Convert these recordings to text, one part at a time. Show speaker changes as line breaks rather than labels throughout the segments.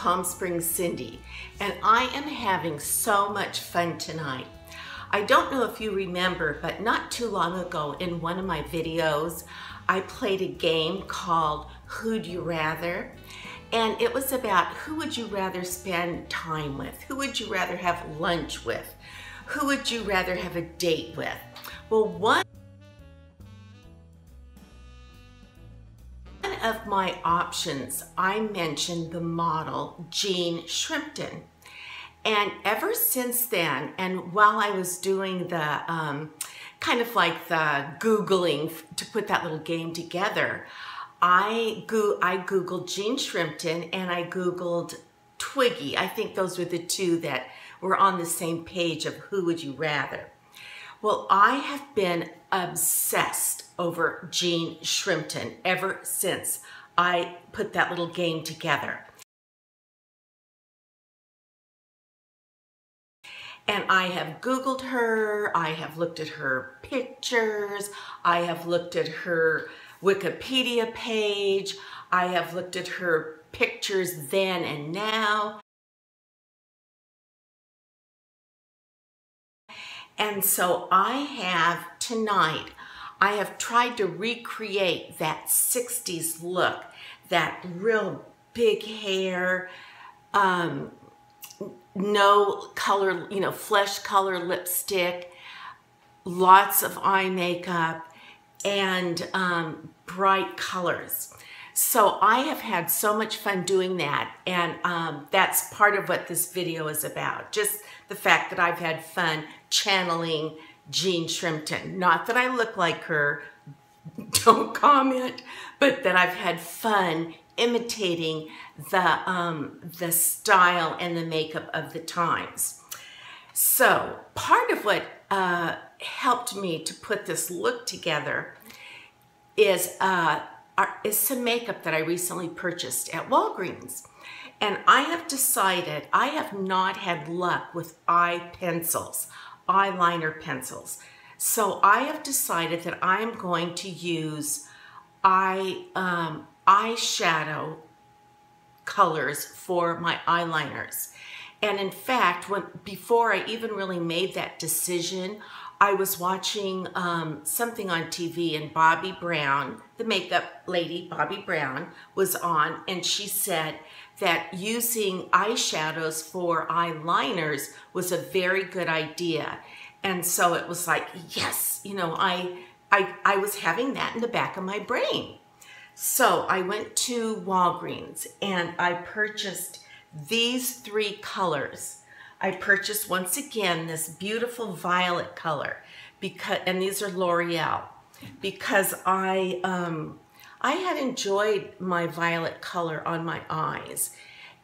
Palm Springs Cindy, and I am having so much fun tonight. I don't know if you remember, but not too long ago in one of my videos, I played a game called Who'd You Rather? And it was about who would you rather spend time with? Who would you rather have lunch with? Who would you rather have a date with? Well, one of my options, I mentioned the model Jean Shrimpton. And ever since then, and while I was doing the kind of like the Googling to put that little game together, I Googled Jean Shrimpton and I Googled Twiggy. I think those were the two that were on the same page of who would you rather. Well, I have been obsessed over Jean Shrimpton ever since I put that little game together. And I have Googled her, I have looked at her pictures, I have looked at her Wikipedia page, I have looked at her pictures then and now. And so I have tonight, I have tried to recreate that 60s look, that real big hair, no color, you know, flesh color lipstick, lots of eye makeup, and bright colors. So I have had so much fun doing that, and that's part of what this video is about. Just the fact that I've had fun channeling Jean Shrimpton. Not that I look like her, don't comment, but that I've had fun imitating the style and the makeup of the times. So part of what helped me to put this look together is some makeup that I recently purchased at Walgreens. And I have decided I have not had luck with eye pencils, eyeliner pencils. So I have decided that I'm going to use eyeshadow colors for my eyeliners. And in fact, before I even really made that decision, I was watching something on TV, and Bobbi Brown, the makeup lady, Bobbi Brown, was on, and she said that using eyeshadows for eyeliners was a very good idea. And so it was like, yes, you know, I was having that in the back of my brain. So I went to Walgreens and I purchased these three colors. I purchased once again this beautiful violet color, and these are L'Oreal, because I had enjoyed my violet color on my eyes,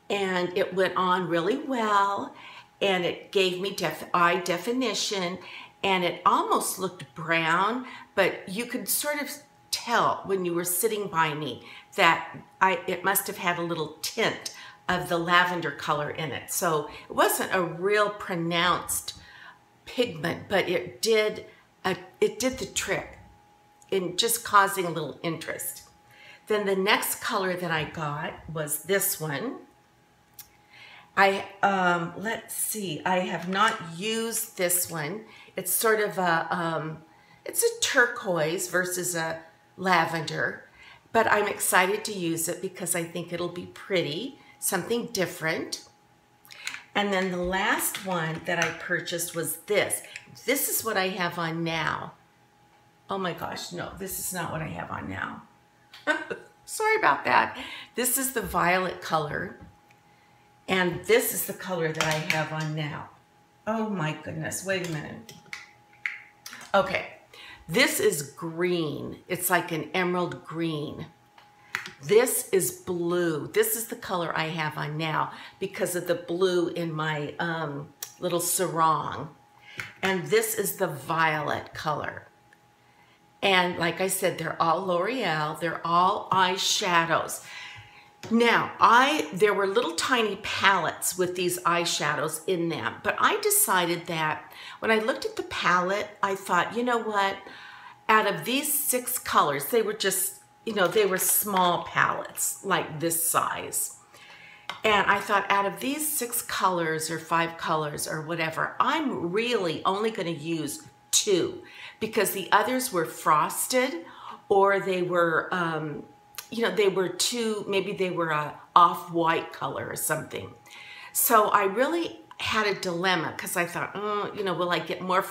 and it went on really well, and it gave me eye definition, and it almost looked brown, but you could sort of tell when you were sitting by me that it must have had a little tint of the lavender color in it. So it wasn't a real pronounced pigment, but it did the trick in just causing a little interest. Then the next color that I got was this one. Let's see, I have not used this one. It's sort of it's a turquoise versus a lavender, but I'm excited to use it because I think it'll be pretty, something different. And then the last one that I purchased was this. This is what I have on now. Oh my gosh, no, this is not what I have on now. Sorry about that. This is the violet color, and this is the color that I have on now. Oh my goodness, wait a minute. Okay. This is green. It's like an emerald green. This is blue. This is the color I have on now because of the blue in my little sarong. And this is the violet color. And like I said, they're all L'Oreal. They're all eyeshadows. Now, there were little tiny palettes with these eyeshadows in them, but I decided that when I looked at the palette, I thought, you know what? Out of these 6 colors, they were just, you know, they were small palettes, like this size. And I thought out of these 6 colors or 5 colors or whatever, I'm really only going to use 2 because the others were frosted or they were, you know, they were too, maybe they were a off-white color or something. So I really had a dilemma because I thought, you know, will I get more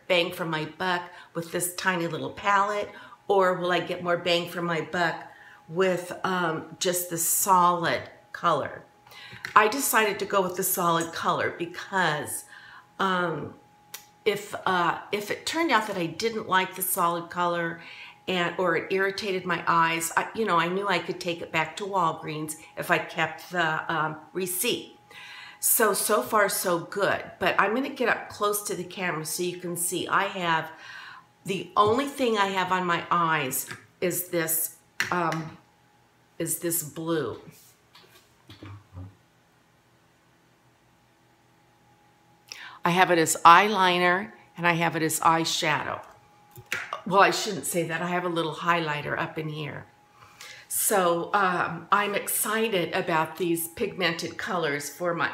bang for my buck with this tiny little palette, or will I get more bang for my buck with just the solid color? I decided to go with the solid color because if it turned out that I didn't like the solid color or it irritated my eyes, you know, I knew I could take it back to Walgreens if I kept the receipt. So far so good, but I'm going to get up close to the camera so you can see. The only thing I have on my eyes is this blue. I have it as eyeliner and I have it as eyeshadow. Well, I shouldn't say that. I have a little highlighter up in here. So I'm excited about these pigmented colors for my,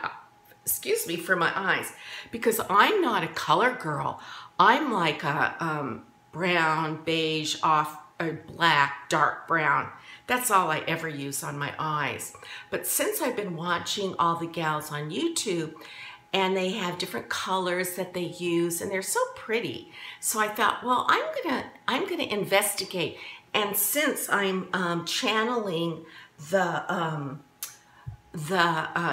for my eyes, because I'm not a color girl. I'm like a brown, beige, black, dark brown. That's all I ever use on my eyes. But since I've been watching all the gals on YouTube, and they have different colors that they use, and they're so pretty. So I thought, well, I'm gonna investigate. And since I'm channeling the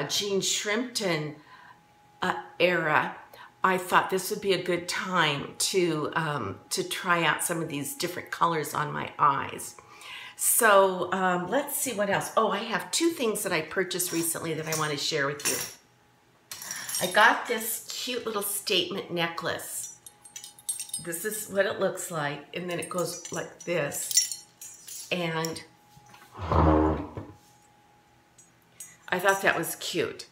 Jean Shrimpton era, I thought this would be a good time to try out some of these different colors on my eyes. So let's see what else. Oh, I have 2 things that I purchased recently that I want to share with you. I got this cute little statement necklace. This is what it looks like, and then it goes like this. And I thought that was cute.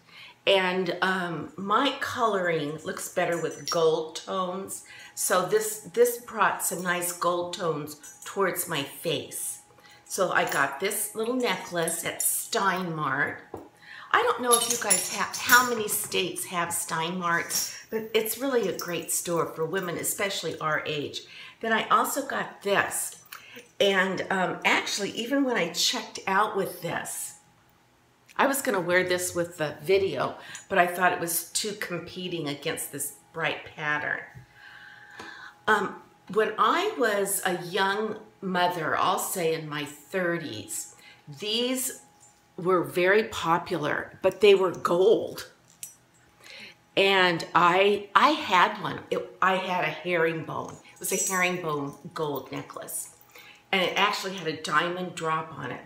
And my coloring looks better with gold tones. So this brought some nice gold tones towards my face. So I got this little necklace at Steinmart. I don't know if you guys have, how many states have Steinmarts, but it's really a great store for women, especially our age. Then I also got this. And actually, even when I checked out with this, I was going to wear this with the video, but I thought it was too competing against this bright pattern. When I was a young mother, I'll say in my 30s, these were very popular, but they were gold. And I had one. I had a herringbone. It was a herringbone gold necklace. And it actually had a diamond drop on it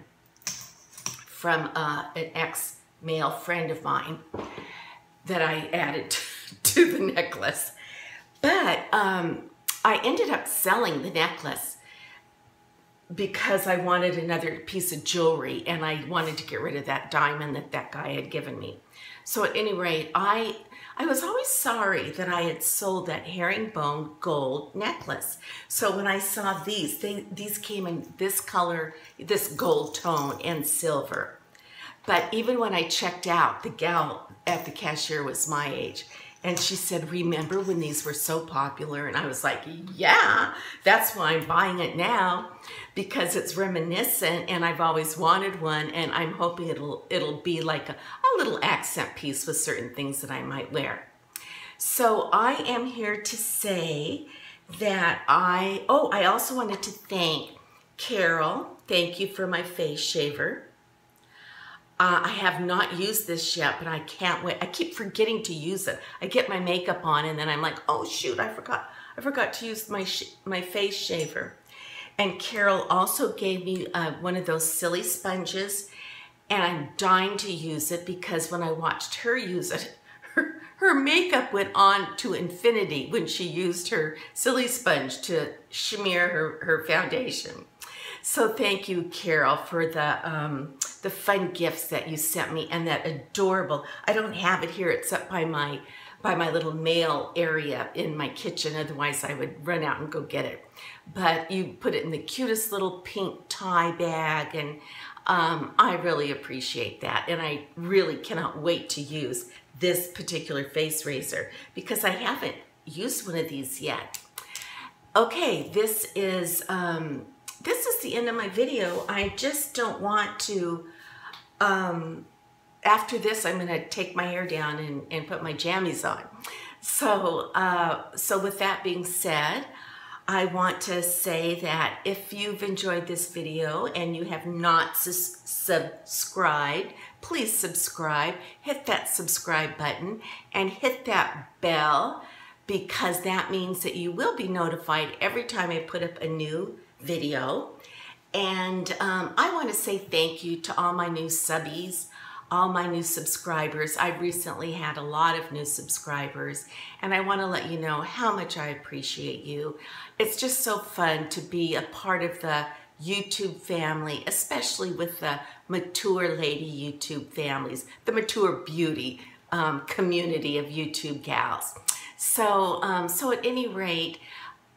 from an ex-male friend of mine that I added to the necklace. But I ended up selling the necklace because I wanted another piece of jewelry and I wanted to get rid of that diamond that guy had given me. So at any rate, I was always sorry that I had sold that herringbone gold necklace. So when I saw these, these came in this color, this gold tone and silver. But even when I checked out, the gal at the cashier was my age. And she said, remember when these were so popular? And I was like, yeah, that's why I'm buying it now, because it's reminiscent and I've always wanted one, and I'm hoping it'll be like a little accent piece with certain things that I might wear. So I am here to say that I also wanted to thank Carol. Thank you for my face shaver. I have not used this yet, but I can't wait. I keep forgetting to use it. I get my makeup on and then I'm like, oh shoot, I forgot to use my face shaver. And Carol also gave me one of those silly sponges, and I'm dying to use it because when I watched her use it, her makeup went on to infinity when she used her silly sponge to smear her foundation. So thank you, Carol, for the fun gifts that you sent me and that adorable, I don't have it here, it's up by my by my little mail area in my kitchen. Otherwise, I would run out and go get it. But you put it in the cutest little pink tie bag, and I really appreciate that. And I really cannot wait to use this particular face razor because I haven't used one of these yet. Okay, this is the end of my video. I just don't want to, after this, I'm going to take my hair down and put my jammies on. So, so with that being said, I want to say that if you've enjoyed this video and you have not subscribed, please subscribe, hit that subscribe button and hit that bell, because that means that you will be notified every time I put up a new video. And I want to say thank you to all my new subbies, all my new subscribers. I've recently had a lot of new subscribers, and I want to let you know how much I appreciate you. It's just so fun to be a part of the YouTube family, especially with the mature lady YouTube families, the mature beauty community of YouTube gals. So, so at any rate,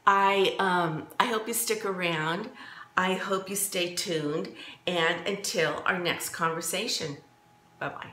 I hope you stick around. I hope you stay tuned, and until our next conversation. Bye-bye.